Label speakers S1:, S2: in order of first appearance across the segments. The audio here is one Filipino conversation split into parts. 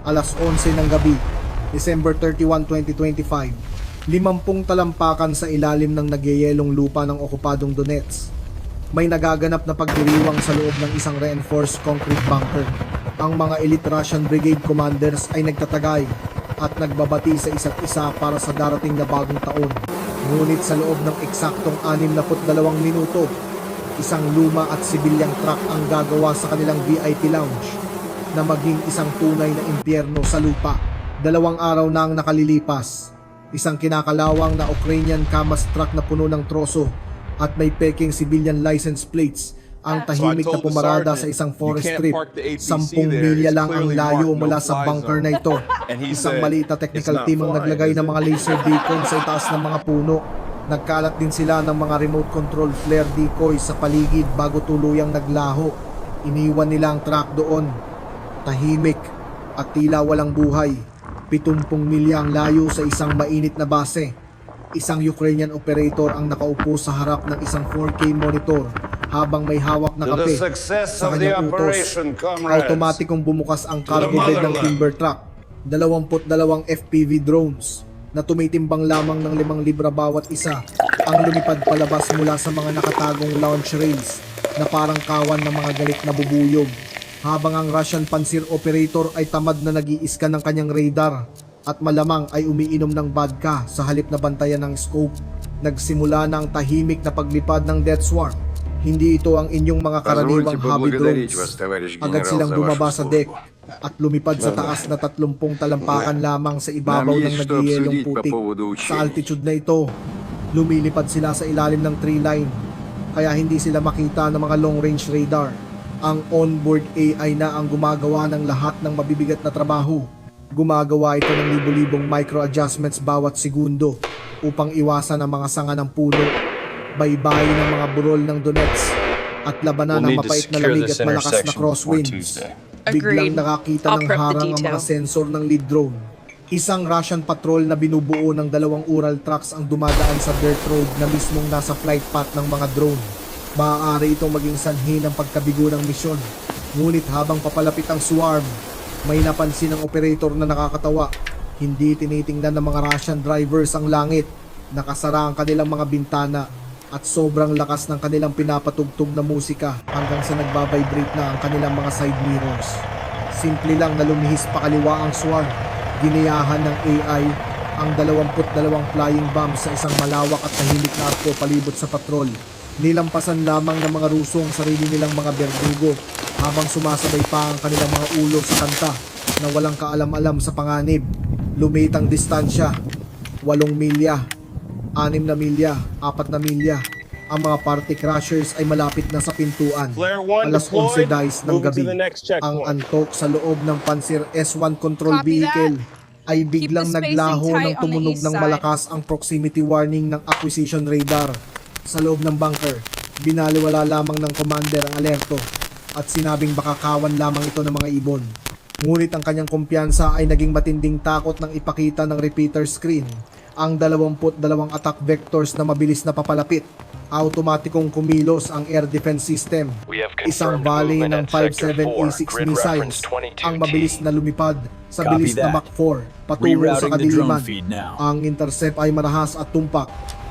S1: alas 11 ng gabi, December 31, 2025, 50 talampakan sa ilalim ng nagyayelong lupa ng okupadong Donetsk. May nagaganap na pagdiriwang sa loob ng isang reinforced concrete bunker. Ang mga elite Russian brigade commanders ay nagtatagay at nagbabati sa isa't isa para sa darating na bagong taon. Ngunit sa loob ng eksaktong 62 minuto, isang luma at sibilyang truck ang gagawa sa kanilang VIP lounge na maging isang tunay na impyerno sa lupa. 2 araw na ang nakalilipas. Isang kinakalawang na Ukrainian Kamaz truck na puno ng troso at may peking civilian license plates ang tahimik na pumarada sa isang forest strip. 10 milya lang ang layo mula sa bunker na ito. Isang maliit na technical team ang naglagay ng mga laser beacon sa itaas ng mga puno. Nagkalat din sila ng mga remote control flare decoy sa paligid bago tuluyang naglaho. Iniwan nila ang truck doon, tahimik at tila walang buhay. 70 milya ang layo sa isang mainit na base. Isang Ukrainian operator ang nakaupo sa harap ng isang 4K monitor habang may hawak na kape. Sa kanyang utos, automatikong bumukas ang cargo bed ng timber truck. 22 FPV drones na tumitimbang lamang ng 5 libra bawat isa ang lumipad palabas mula sa mga nakatagong launch rails na parang kawan ng mga galit na bubuyog. Habang ang Russian Pantsir operator ay tamad na nag-iiskan ng kanyang radar at malamang ay umiinom ng vodka sa halip na bantayan ng scope. Nagsimula na ang tahimik na paglipad ng Death Swarm. Hindi ito ang inyong mga karaniwang hobby drones. Agad silang bumaba sa deck at lumipad sa taas na 30 talampakan lamang sa ibabaw ng nagyayelong putik. Sa altitude na ito, lumilipad sila sa ilalim ng tree line, kaya hindi sila makita ng mga long-range radar. Ang onboard AI na ang gumagawa ng lahat ng mabibigat na trabaho. Gumagawa ito ng libo-libong micro-adjustments bawat segundo upang iwasan ang mga sanga ng puno, baybayin ng mga burol ng Donetsk, at labanan ng mapait na lamig at malakas na crosswinds. Biglang nakakita ng harang ang mga sensor ng lead drone. Isang Russian patrol na binubuo ng 2 Ural trucks ang dumadaan sa dirt road na mismong nasa flight path ng mga drone. Maaari itong maging sanhi ng pagkabigo ng misyon. Ngunit habang papalapit ang swarm, may napansin ang operator na nakakatawa. Hindi tinitingnan ng mga Russian drivers ang langit. Nakasara ang kanilang mga bintana at sobrang lakas ng kanilang pinapatugtog na musika hanggang sa nagbabibrate na ang kanilang mga side mirrors. Simple lang na lumihis pa kaliwa ang swarm. Giniyahan ng AI ang 22 flying bombs sa isang malawak at tahimik na arko palibot sa patrol. Nilampasan lamang ng mga Ruso ang sarili nilang mga berdugo habang sumasabay pa ang kanilang mga ulo sa kanta na walang kaalam-alam sa panganib. Lumit ang distansya, 8 milya, 6 na milya, 4 na milya. Ang mga party crashers ay malapit na sa pintuan. Alas 11 dice ng gabi. Ang antok sa loob ng Pantsir S1 control vehicle ay biglang naglaho ng tumunog ng malakas ang proximity warning ng acquisition radar. Sa loob ng bunker, binaliwala lamang ng commander ang alerto at sinabing baka kawan lamang ito ng mga ibon. Ngunit ang kanyang kumpiyansa ay naging matinding takot nang ipakita ng repeater screen ang 22 attack vectors na mabilis na papalapit. Automatikong kumilos ang air defense system. Isang volley ng 57A6 missiles ang mabilis na lumipad sa bilis na Mach 4 patungo sa kadiliman. Ang intercept ay marahas at tumpak.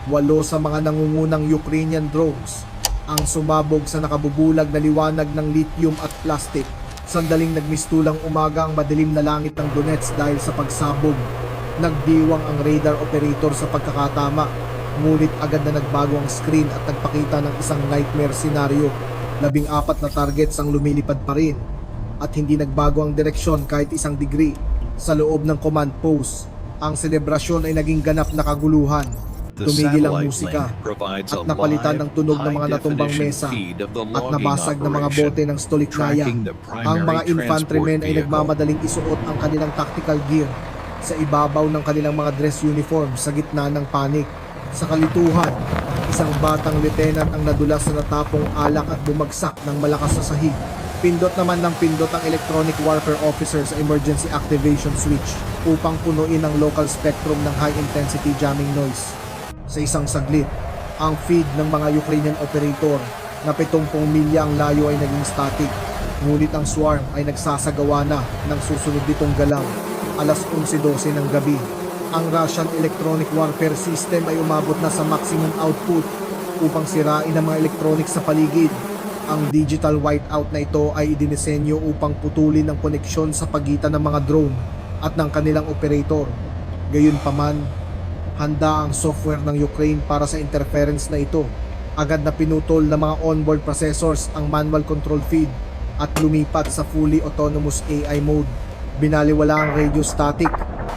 S1: 8 sa mga nangungunang Ukrainian drones ang sumabog sa nakabubulag na liwanag ng lithium at plastic. Sandaling nagmistulang umaga ang madilim na langit ng Donetsk dahil sa pagsabog. Nagdiwang ang radar operator sa pagkakatama, ngunit agad na nagbago ang screen at nagpakita ng isang nightmare scenario. 14 na targets ang lumilipad pa rin at hindi nagbago ang direksyon kahit 1 degree. Sa loob ng command post, ang selebrasyon ay naging ganap na kaguluhan. Tumigil ang musika at napalitan ng tunog ng mga natumbang mesa at nabasag ng mga bote ng stolichnaya. Ang mga infantrymen ay nagmamadaling isuot ang kanilang tactical gear sa ibabaw ng kanilang mga dress uniform sa gitna ng panik. Sa kalituhan, isang batang lieutenant ang nadulas sa natapong alak at bumagsak ng malakas sa sahig. Pindot naman ng pindot ang electronic warfare officer sa emergency activation switch upang punuin ang local spectrum ng high-intensity jamming noise. Sa isang saglit, ang feed ng mga Ukrainian operator na 70 milya ang layo ay naging static. Ngunit ang swarm ay nagsasagawa na ng susunod nitong galaw, alas 11:12 ng gabi. Ang Russian Electronic Warfare System ay umabot na sa maximum output upang sirain ang mga electronics sa paligid. Ang digital whiteout na ito ay idinisenyo upang putulin ang koneksyon sa pagitan ng mga drone at ng kanilang operator. Gayunpaman, handa ang software ng Ukraine para sa interference na ito. Agad na pinutol ng mga onboard processors ang manual control feed at lumipat sa fully autonomous AI mode. Binaliwala ang radio static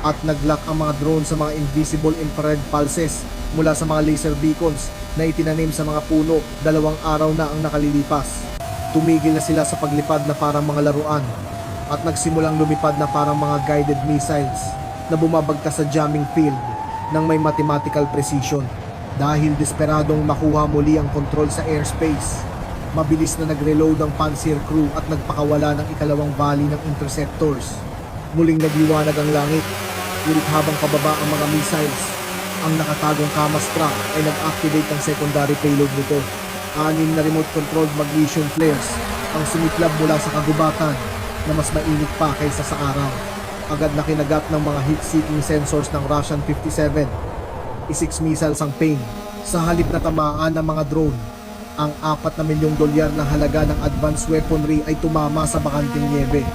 S1: at naglock ang mga drone sa mga invisible infrared pulses mula sa mga laser beacons na itinanim sa mga puno. 2 araw na ang nakalilipas. Tumigil na sila sa paglipad na parang mga laruan at nagsimulang lumipad na parang mga guided missiles na bumabagtas sa jamming field ng may mathematical precision. Dahil desperadong makuha muli ang kontrol sa airspace, mabilis na nag-reload ang Panzer crew at nagpakawala ng ikalawang volley ng interceptors. Muling nagliwanag ang langit, ngunit habang pababa ang mga missiles, ang nakatagong Kamas truck ay nag-activate ang secondary payload nito. 6 na remote-controlled magnesium flares ang sumiklab mula sa kagubatan na mas mainit pa kaysa sa araw. Agad na kinagat ng mga heat-seeking sensors ng Russian 57. I-6 missiles ang Pain. Sa halip na tamaan ng mga drone, ang $4 na milyong na halaga ng advanced weaponry ay tumama sa bakanting niebe.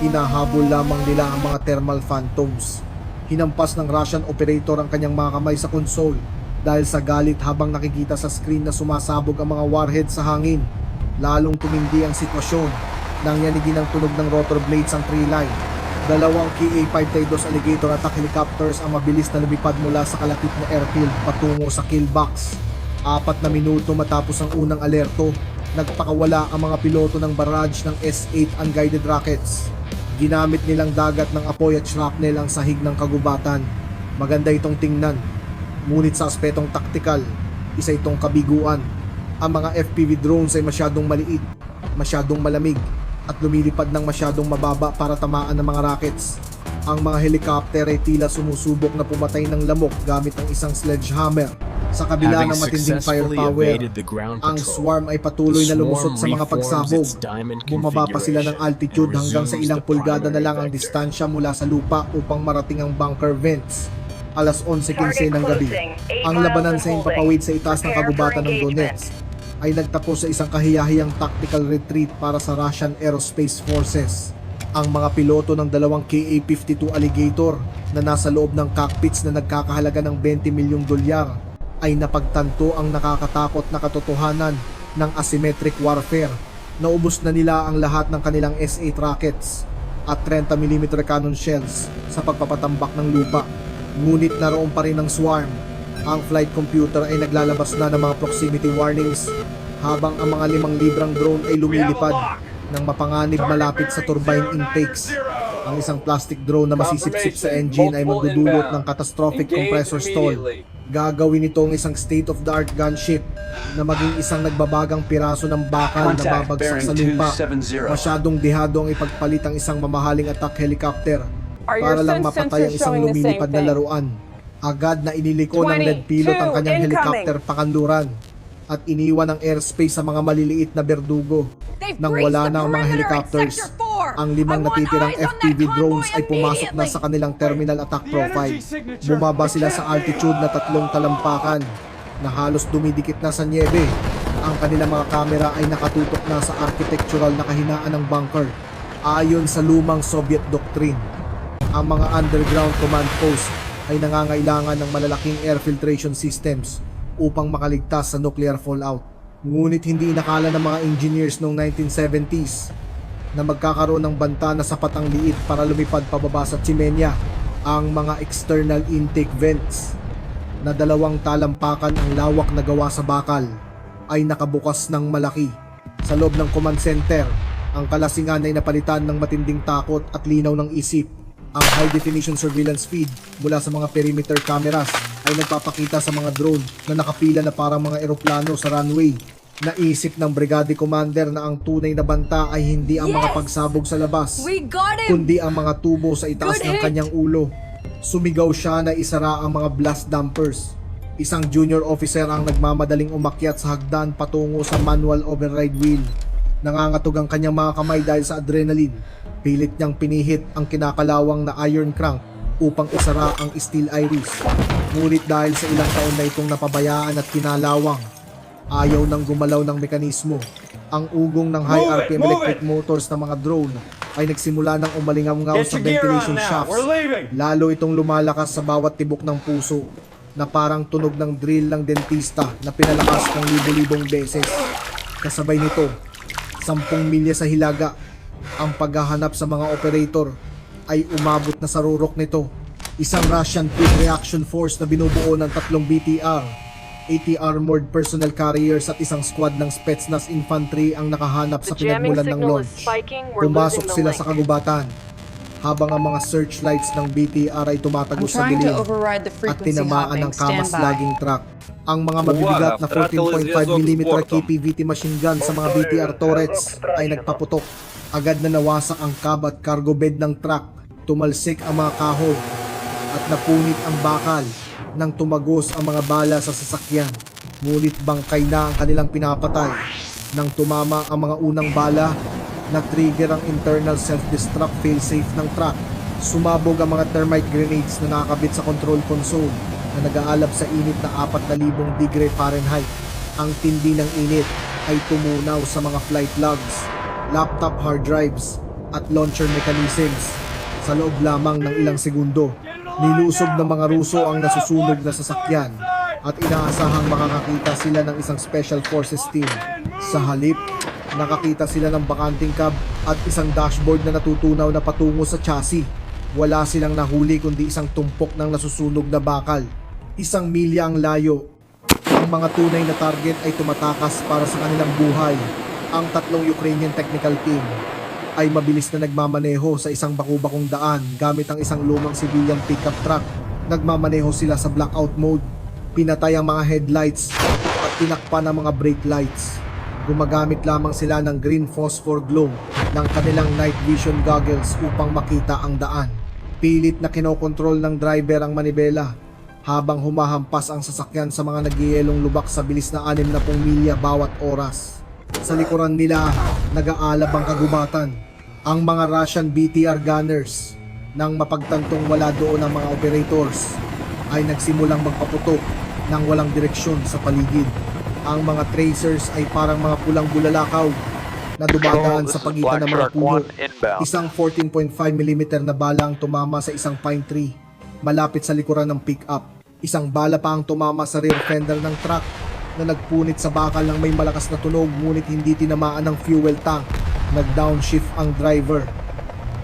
S1: Hinahabol lamang nila ang mga thermal phantoms. Hinampas ng Russian operator ang kanyang mga kamay sa console dahil sa galit habang nakikita sa screen na sumasabog ang mga warhead sa hangin. Lalong tumindi ang sitwasyon nang yanigin ang tunog ng rotor blades ang tree line. 2 Ka-52 Alligator attack helicopters ang mabilis na lumipad mula sa kalapit na airfield patungo sa kill box. 4 na minuto matapos ang unang alerto, nagpakawala ang mga piloto ng barrage ng S-8 unguided rockets. Ginamit nilang dagat ng apoy at shrapnel ang sahig ng kagubatan. Maganda itong tingnan, ngunit sa aspetong taktikal, isa itong kabiguan. Ang mga FPV drones ay masyadong maliit, masyadong malamig, at lumilipad ng masyadong mababa para tamaan ng mga rockets. Ang mga helicopter ay tila sumusubok na pumatay ng lamok gamit ang isang sledgehammer. Sa kabila ng matinding firepower, ang swarm ay patuloy na lumusot sa mga pagsabog. Bumaba pa sila ng altitude hanggang sa ilang pulgada na lang ang distansya mula sa lupa upang marating ang bunker vents. Alas 11:15 ng gabi, ang labanan sa himpapawid sa itaas ng kagubatan ng Donetsk ay nagtapos sa isang kahiyahiyang tactical retreat para sa Russian Aerospace Forces. Ang mga piloto ng 2 Ka-52 Alligator na nasa loob ng cockpits na nagkakahalaga ng $20 milyong ay napagtanto ang nakakatakot na katotohanan ng asymmetric warfare. Naubos na nila ang lahat ng kanilang S-8 rockets at 30mm cannon shells sa pagpapatambak ng lupa. Ngunit naroon pa rin ang swarm. Ang flight computer ay naglalabas na ng mga proximity warnings habang ang mga 5 librang drone ay lumilipad ng mapanganib malapit sa turbine intakes. Ang isang plastic drone na masisipsip sa engine ay magdudulot ng catastrophic compressor stall. Gagawin ito ang isang state-of-the-art gunship na maging isang nagbabagang piraso ng bakal na babagsak sa lupa. Masyadong dihado ang ipagpalit ang isang mamahaling attack helicopter para lang mapatay ang isang lumilipad na laruan. Agad na iniliko ng lead pilot ang kanyang helicopter pakanluran at iniwan ang airspace sa mga maliliit na berdugo. Nang wala na ang mga helicopters, ang 5 natitirang FPV drones ay pumasok na sa kanilang terminal attack profile. Bumaba sila sa altitude na 3 talampakan na halos dumidikit na sa niebe. Ang kanilang mga kamera ay nakatutok na sa architectural na kahinaan ng bunker. Ayon sa lumang Soviet doctrine, ang mga underground command post ay nangangailangan ng malalaking air filtration systems upang makaligtas sa nuclear fallout. Ngunit hindi inakala ng mga engineers noong 1970s na magkakaroon ng banta na sapat ang liit para lumipad pababa sa Chimenya. Ang mga external intake vents na 2 talampakan ang lawak na gawa sa bakal ay nakabukas ng malaki. Sa loob ng command center, ang kalasingan ay napalitan ng matinding takot at linaw ng isip. Ang high-definition surveillance feed mula sa mga perimeter cameras ay nagpapakita sa mga drone na nakapila na parang mga eroplano sa runway. Naisip ng brigade commander na ang tunay na banta ay hindi ang mga pagsabog sa labas, kundi ang mga tubo sa itaas ng kanyang ulo. Sumigaw siya na isara ang mga blast dampers. Isang junior officer ang nagmamadaling umakyat sa hagdan patungo sa manual override wheel. Nangangatog ang kanyang mga kamay dahil sa adrenaline. Pilit niyang pinihit ang kinakalawang na iron crank upang isara ang steel iris. Ngunit dahil sa ilang taon na itong napabayaan at kinalawang, ayaw nang gumalaw ng mekanismo. Ang ugong ng high RPM electric motors ng mga drone ay nagsimula ng umalingaw sa ventilation shafts. Lalo itong lumalakas sa bawat tibok ng puso na parang tunog ng drill ng dentista na pinalakas ng libo-libong beses. Kasabay nito, 10 milya sa hilaga, ang paghahanap sa mga operator ay umabot na sa rurok nito. Isang Russian Quick Reaction Force na binubuo ng 3 BTR, 80 armored personnel carriers at isang squad ng Spetsnaz infantry ang nakahanap sa pinagmulan ng launch. Pumasok sila sa kagubatan habang ang mga searchlights ng BTR ay tumatagos sa dilim at tinamaan ng kamas-laging truck. Ang mga mabibigat na 14.5mm KPVT machine gun sa mga BTR turrets ay nagpaputok. Agad na nawasak ang cab at cargo bed ng truck. Tumalsik ang mga kahoy at napunit ang bakal nang tumagos ang mga bala sa sasakyan. Ngunit bangkay na ang kanilang pinapatay. Nang tumama ang mga unang bala, na-trigger ang internal self-destruct failsafe ng truck. Sumabog ang mga thermite grenades na nakakabit sa control console na nag-aalab sa init na 4,000 degree Fahrenheit. Ang tindi ng init ay tumunaw sa mga flight logs, laptop hard drives at launcher mechanisms. Sa loob lamang ng ilang segundo, nilusob ng mga Ruso ang nasusunog na sasakyan at inaasahang makakakita sila ng isang Special Forces team. Sa halip, nakakita sila ng bakanting cab at isang dashboard na natutunaw na patungo sa chassis. Wala silang nahuli kundi isang tumpok ng nasusunog na bakal. 1 milya ang layo. Ang mga tunay na target ay tumatakas para sa kanilang buhay. Ang 3 Ukrainian technical team ay mabilis na nagmamaneho sa isang baku-bakong daan gamit ang isang lumang civilian pickup truck. Nagmamaneho sila sa blackout mode. Pinatay ang mga headlights at tinakpan ang mga brake lights. Gumagamit lamang sila ng green phosphor glow ng kanilang night vision goggles upang makita ang daan. Pilit na kinokontrol ng driver ang manibela habang humahampas ang sasakyan sa mga nagyayelong lubak sa bilis na 60 milya bawat oras. Sa likuran nila, nag-aalab ang kagubatan. Ang mga Russian BTR gunners, nang mapagtantong wala doon ang mga operators, ay nagsimulang magpaputok ng walang direksyon sa paligid. Ang mga tracers ay parang mga pulang bulalakaw na dumadaan sa pagitan ng mga puno. Isang 14.5mm na bala ang tumama sa isang pine tree malapit sa likuran ng pickup. Isang bala pa ang tumama sa rear fender ng truck na nagpunit sa bakal ng may malakas na tunog ngunit hindi tinamaan ng fuel tank. Nag-downshift ang driver,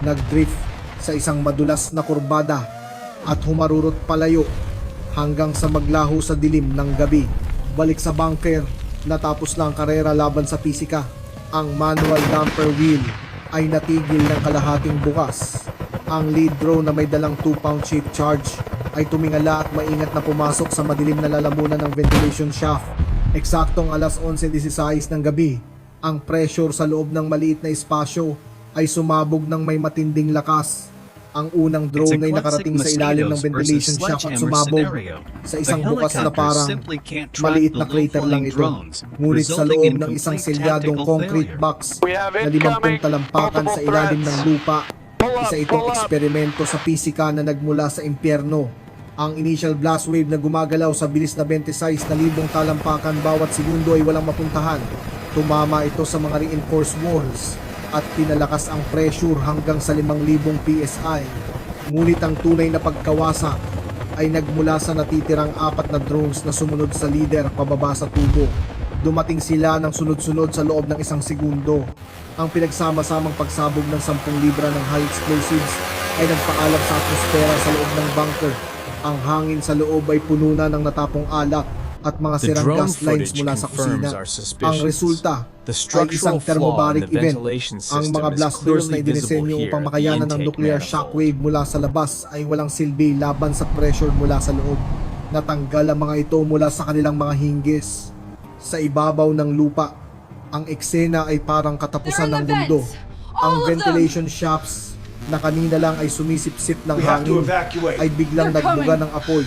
S1: nag-drift sa isang madulas na kurbada at humarurot palayo hanggang sa maglaho sa dilim ng gabi. Balik sa bunker, natapos na ang karera laban sa pisika. Ang manual damper wheel ay natigil ng kalahating bukas. Ang lead drone na may dalang 2-pound shape charge ay tumingala at maingat na pumasok sa madilim na lalamunan ng ventilation shaft. Eksaktong alas 11:16 ng gabi, ang pressure sa loob ng maliit na espasyo ay sumabog ng may matinding lakas. Ang unang drone ay nakarating sa ilalim ng ventilation shaft at sumabog sa isang bukas na parang maliit na crater lang ito. Ngunit sa loob ng isang selyadong concrete box na 50 talampakan sa ilalim ng lupa, isa itong eksperimento sa pisika na nagmula sa impyerno. Ang initial blast wave na gumagalaw sa bilis na 26,000 talampakan bawat segundo ay walang mapuntahan. Tumama ito sa mga reinforced walls at pinalakas ang pressure hanggang sa 5,000 PSI. Ngunit ang tunay na pagkawasak ay nagmula sa natitirang 4 na drones na sumunod sa leader pababa sa tubo. Dumating sila ng sunod-sunod sa loob ng 1 segundo. Ang pinagsama-samang pagsabog ng 10 libra ng high explosives ay nagpaalab sa atmosfera sa loob ng bunker. Ang hangin sa loob ay puno na ng natapong alak at mga sirang gas lines mula sa kusina. Ang resulta ay isang thermobaric event. Ang mga blast doors na idinisenyo upang makayanan ng nuclear shockwave mula sa labas ay walang silbi laban sa pressure mula sa loob. Natanggal ang mga ito mula sa kanilang mga hinggis. Sa ibabaw ng lupa, ang eksena ay parang katapusan ng mundo. Ang ventilation shafts na kanina lang ay sumisip-sip ng hangin ay biglang nagbuga ng apoy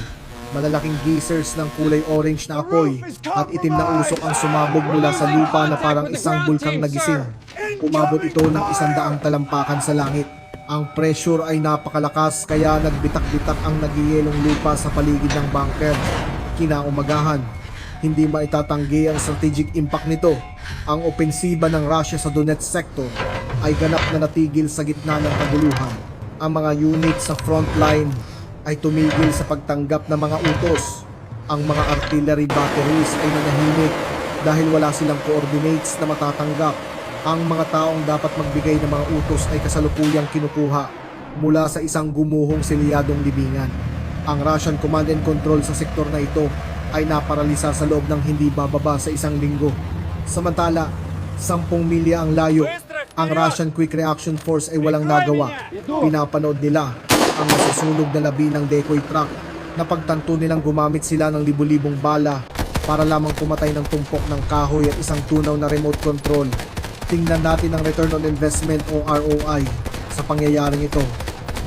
S1: Malalaking geysers ng kulay orange na apoy at itim na usok ang sumabog mula sa lupa na parang isang bulkang nagising. Umabot ito ng 100 talampakan sa langit. Ang pressure ay napakalakas kaya nagbitak-bitak ang nagyayelong lupa sa paligid ng bunker. Kinaumagahan, hindi maitatanggi ang strategic impact nito. Ang opensiba ng Russia sa Donetsk sector ay ganap na natigil sa gitna ng kaguluhan. Ang mga unit sa front line ay tumigil sa pagtanggap ng mga utos. Ang mga artillery batteries ay nanahimik dahil wala silang coordinates na matatanggap. Ang mga taong dapat magbigay ng mga utos ay kasalukuyang kinukuha mula sa isang gumuhong selyadong libingan. Ang Russian command and control sa sektor na ito ay naparalisa sa loob ng hindi bababa sa 1 linggo. Samantala, 10 milya ang layo, ang Russian Quick Reaction Force ay walang nagawa. Pinapanood nila ang nasusunog na labi ng decoy truck. Napagtanto nilang gumamit sila ng libu-libong bala para lamang pumatay ng tumpok ng kahoy at isang tunaw na remote control. Tingnan natin ang return on investment o ROI sa pangyayaring ito.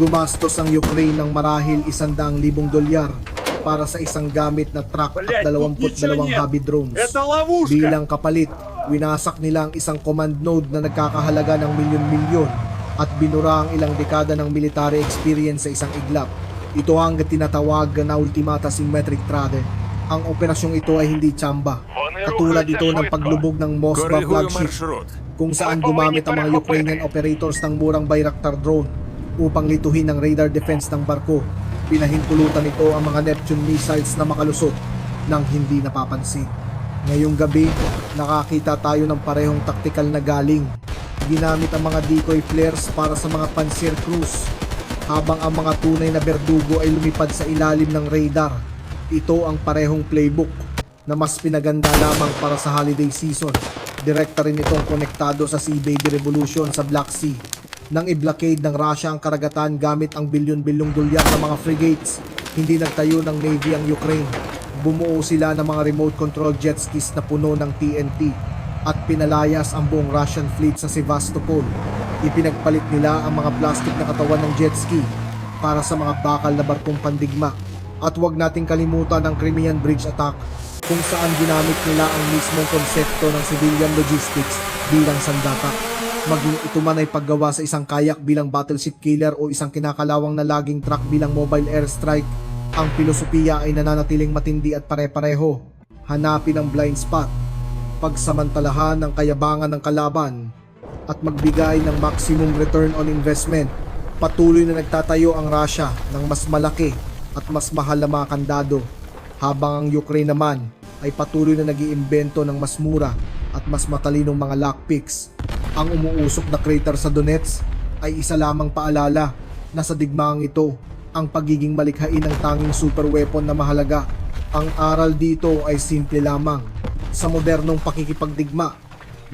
S1: Gumastos ang Ukraine ng marahil $100,000 para sa isang gamit na truck at 22 heavy drones. Bilang kapalit, winasak nila ang isang command node na nagkakahalaga ng milyon-milyon at binura ang ilang dekada ng military experience sa isang iglap. Ito ang tinatawag na Ultimata Symmetric Trade. Ang operasyong ito ay hindi tsamba. Katulad ito ng paglubog ng Moskva flagship kung saan gumamit ang mga Ukrainian operators ng murang Bayraktar drone upang lituhin ang radar defense ng barko. Pinahintulutan nito ang mga Neptune missiles na makalusot nang hindi napapansin. Ngayong gabi, nakakita tayo ng parehong taktikal na galing. Ginamit ang mga decoy flares para sa mga Panzer Cruise, habang ang mga tunay na berdugo ay lumipad sa ilalim ng radar. Ito ang parehong playbook na mas pinaganda lamang para sa holiday season. Direkta rin itong konektado sa Sea Baby Revolution sa Black Sea. Nang i-blockade ng Russia ang karagatan gamit ang bilyon-bilyong dolyar ng mga frigates, hindi nagtayo ng Navy ang Ukraine. Bumuo sila ng mga remote control jet skis na puno ng TNT at pinalayas ang buong Russian fleet sa Sevastopol. Ipinagpalit nila ang mga plastic na katawan ng jet ski para sa mga bakal na barkong pandigma. At huwag nating kalimutan ang Crimean Bridge attack, kung saan ginamit nila ang mismong konsepto ng civilian logistics bilang sandata. Maging ito man ay paggawa sa isang kayak bilang battleship killer o isang kinakalawang na laging truck bilang mobile airstrike, ang filosofiya ay nananatiling matindi at pare-pareho. Hanapin ang blind spot, pagsamantalahan ang kayabangan ng kalaban, at magbigay ng maximum return on investment. Patuloy na nagtatayo ang Russia ng mas malaki at mas mahal na mga kandado, habang ang Ukraine naman ay patuloy na nag-iimbento ng mas mura at mas matalinong mga lockpicks. Ang umuusok na crater sa Donetsk ay isa lamang paalala na sa digmaang ito, ang pagiging malikhain ng tanging super weapon na mahalaga. Ang aral dito ay simple lamang. Sa modernong pakikipagdigma,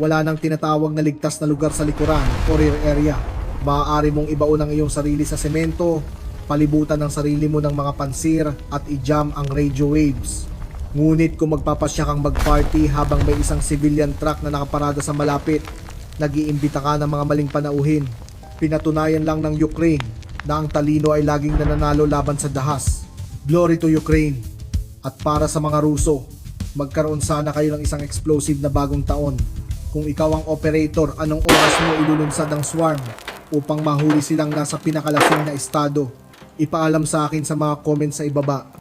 S1: wala nang tinatawag na ligtas na lugar sa likuran o rear area. Maaari mong ibaon ang iyong sarili sa semento, palibutan ng sarili mo ng mga pansir at i-jam ang radio waves. Ngunit kung magpapasya kang mag-party habang may isang civilian truck na nakaparada sa malapit, nag-iimbita ka ng mga maling panauhin. Pinatunayan lang ng Ukraine na ang talino ay laging nananalo laban sa dahas. Glory to Ukraine! At para sa mga Ruso, magkaroon sana kayo ng isang explosive na bagong taon. Kung ikaw ang operator, anong oras mo ilulunsad ang swarm upang mahuli silang nasa pinakalasing na estado? Ipaalam sa akin sa mga comments sa ibaba.